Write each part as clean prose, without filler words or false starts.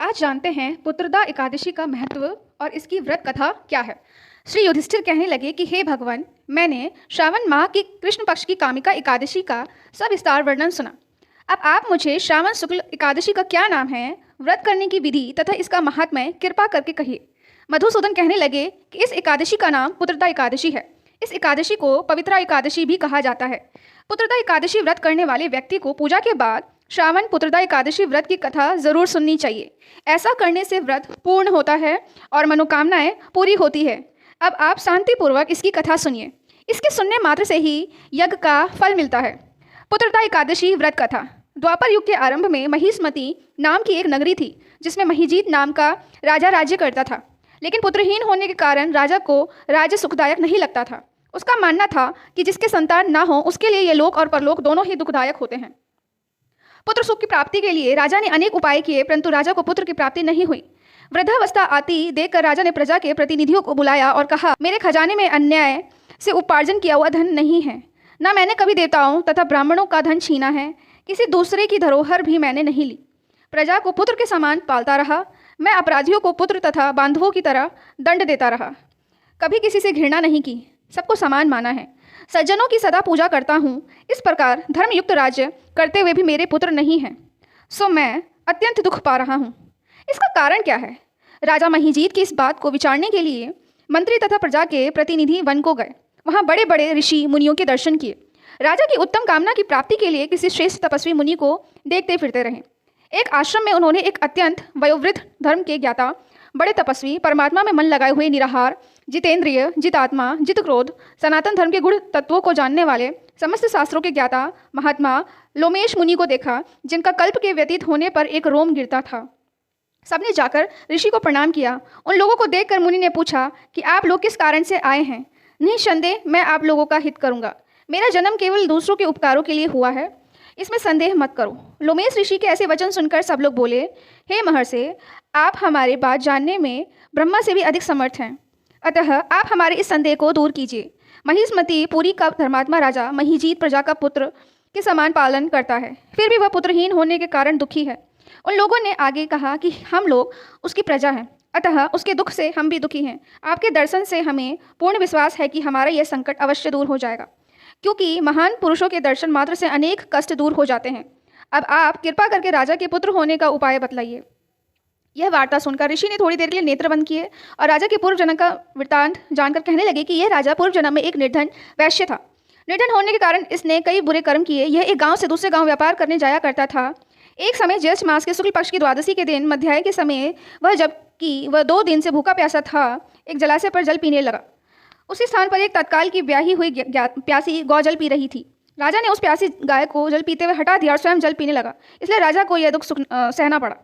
आज जानते हैं पुत्रदा एकादशी का महत्व और इसकी व्रत कथा क्या है। श्री युधिष्ठिर कहने लगे कि हे भगवान, मैंने श्रावण माह की कृष्ण पक्ष की कामिका एकादशी का सविस्तार वर्णन सुना। अब आप मुझे श्रावण शुक्ल एकादशी का क्या नाम है, व्रत करने की विधि तथा इसका महात्म्य कृपा करके कहिए। मधुसूदन कहने लगे कि इस एकादशी का नाम पुत्रदा एकादशी है। इस एकादशी को पवित्रा एकादशी भी कहा जाता है। पुत्रदा एकादशी व्रत करने वाले व्यक्ति को पूजा के बाद श्रावण पुत्रदा एकादशी व्रत की कथा जरूर सुननी चाहिए। ऐसा करने से व्रत पूर्ण होता है और मनोकामनाएं पूरी होती है। अब आप शांतिपूर्वक इसकी कथा सुनिए। इसके सुनने मात्र से ही यज्ञ का फल मिलता है। पुत्रदा एकादशी व्रत कथा। द्वापर युग के आरंभ में महिष्मती नाम की एक नगरी थी जिसमें महिजीत नाम का राजा राज्य करता था। लेकिन पुत्रहीन होने के कारण राजा को राज्य सुखदायक नहीं लगता था। उसका मानना था कि जिसके संतान ना हो उसके लिए ये लोक और परलोक दोनों ही दुखदायक होते हैं। पुत्र सुख की प्राप्ति के लिए राजा ने अनेक उपाय किए, परंतु राजा को पुत्र की प्राप्ति नहीं हुई। वृद्धावस्था आती देखकर राजा ने प्रजा के प्रतिनिधियों को बुलाया और कहा, मेरे खजाने में अन्याय से उपार्जन किया हुआ धन नहीं है। न मैंने कभी देवताओं तथा ब्राह्मणों का धन छीना है। किसी दूसरे की धरोहर भी मैंने नहीं ली। प्रजा को पुत्र के समान पालता रहा। मैं अपराधियों को पुत्र तथा बांधवों की तरह दंड देता रहा। कभी किसी से घृणा नहीं की, सबको समान माना है। सज्जनों की सदा पूजा करता हूँ। इस प्रकार धर्मयुक्त राज्य करते हुए भी मेरे पुत्र नहीं हैं, सो मैं अत्यंत दुख पा रहा हूँ। इसका कारण क्या है? राजा महिजीत की इस बात को विचारने के लिए मंत्री तथा प्रजा के प्रतिनिधि वन को गए। वहाँ बड़े बड़े ऋषि मुनियों के दर्शन किए। राजा की उत्तम कामना की प्राप्ति के लिए किसी श्रेष्ठ तपस्वी मुनि को देखते फिरते रहे। एक आश्रम में उन्होंने एक अत्यंत वयोवृद्ध धर्म के ज्ञाता, बड़े तपस्वी, परमात्मा में मन लगाए हुए निराहार, जितेंद्रिय, जितात्मा, जित क्रोध, सनातन धर्म के गुण तत्वों को जानने वाले, समस्त शास्त्रों के ज्ञाता महात्मा लोमेश मुनि को देखा, जिनका कल्प के व्यतीत होने पर एक रोम गिरता था। सबने जाकर ऋषि को प्रणाम किया। उन लोगों को देखकर मुनि ने पूछा कि आप लोग किस कारण से आए हैं? निःसंदेह मैं आप लोगों का हित करूंगा। मेरा जन्म केवल दूसरों के उपकारों के लिए हुआ है, इसमें संदेह मत करो। लोमेश ऋषि के ऐसे वचन सुनकर सब लोग बोले, हे महर्षि, आप हमारे बात जानने में ब्रह्मा से भी अधिक समर्थ हैं, अतः आप हमारे इस संदेह को दूर कीजिए। महिष्मती पुरी का धर्मात्मा राजा महिजीत प्रजा का पुत्र के समान पालन करता है, फिर भी वह पुत्रहीन होने के कारण दुखी है। उन लोगों ने आगे कहा कि हम लोग उसकी प्रजा हैं, अतः उसके दुख से हम भी दुखी हैं। आपके दर्शन से हमें पूर्ण विश्वास है कि हमारा यह संकट अवश्य दूर हो जाएगा, क्योंकि महान पुरुषों के दर्शन मात्र से अनेक कष्ट दूर हो जाते हैं। अब आप कृपा करके राजा के पुत्र होने का उपाय बतलाइए। यह वार्ता सुनकर ऋषि ने थोड़ी देर के लिए नेत्र बंद किए और राजा के पूर्व जन्म का वृत्तांत जानकर कहने लगे कि यह राजा पूर्व जन्म में एक निर्धन वैश्य था। निर्धन होने के कारण इसने कई बुरे कर्म किए। यह एक गांव से दूसरे गांव व्यापार करने जाया करता था। एक समय ज्येष्ठ मास के शुक्ल पक्ष की द्वादशी के दिन मध्याह्न के समय जबकि वह 2 दिन से भूखा प्यासा था, एक जलाशय पर जल पीने लगा। उसी स्थान पर एक तत्काल की ब्याही हुई प्यासी गौ जल पी रही थी। राजा ने उस प्यासी गाय को जल पीते हुए हटा दिया और स्वयं जल पीने लगा। इसलिए राजा को यह दुख सहना पड़ा।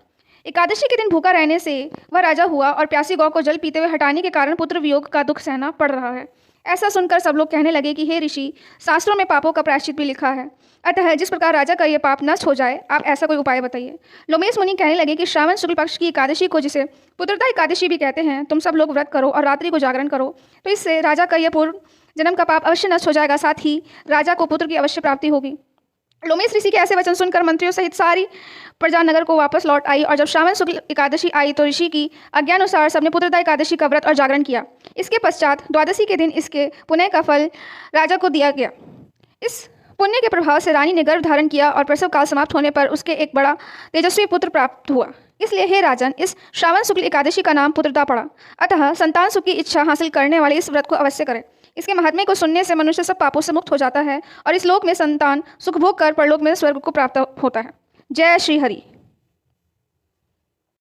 एकादशी के दिन भूखा रहने से वह राजा हुआ और प्यासी गौ को जल पीते हुए हटाने के कारण पुत्र वियोग का दुख सहना पड़ रहा है। ऐसा सुनकर सब लोग कहने लगे कि हे ऋषि, शास्त्रों में पापों का प्रायश्चित भी लिखा है, अतः जिस प्रकार राजा का यह पाप नष्ट हो जाए, आप ऐसा कोई उपाय बताइए। लोमेश मुनि कहने लगे कि श्रावण शुक्ल पक्ष की एकादशी को, जिसे पुत्रदा एकादशी भी कहते हैं, तुम सब लोग व्रत करो और रात्रि को जागरण करो, तो इससे राजा का यह पूर्व जन्म का पाप अवश्य नष्ट हो जाएगा, साथ ही राजा को पुत्र की अवश्य प्राप्ति होगी। लोमेश ऋषि के ऐसे वचन सुनकर मंत्रियों सहित सारी प्रजा नगर को वापस लौट आई और जब श्रावण शुक्ल एकादशी आई तो ऋषि की आज्ञानुसार सबने पुत्रदा एकादशी का व्रत और जागरण किया। इसके पश्चात द्वादशी के दिन इसके पुण्य का फल राजा को दिया गया। इस पुण्य के प्रभाव से रानी ने गर्भ धारण किया और प्रसव काल समाप्त होने पर उसके एक बड़ा तेजस्वी पुत्र प्राप्त हुआ। इसलिए हे राजन, इस श्रावण शुक्ल एकादशी का नाम पुत्रदा पड़ा। अतः संतान सुख की इच्छा हासिल करने वाले इस व्रत को अवश्य करें। इसके महात्म्य को सुनने से मनुष्य सब पापों से मुक्त हो जाता है और इस लोक में संतान सुख भोग कर परलोक में स्वर्ग को प्राप्त होता है। जय श्री हरि।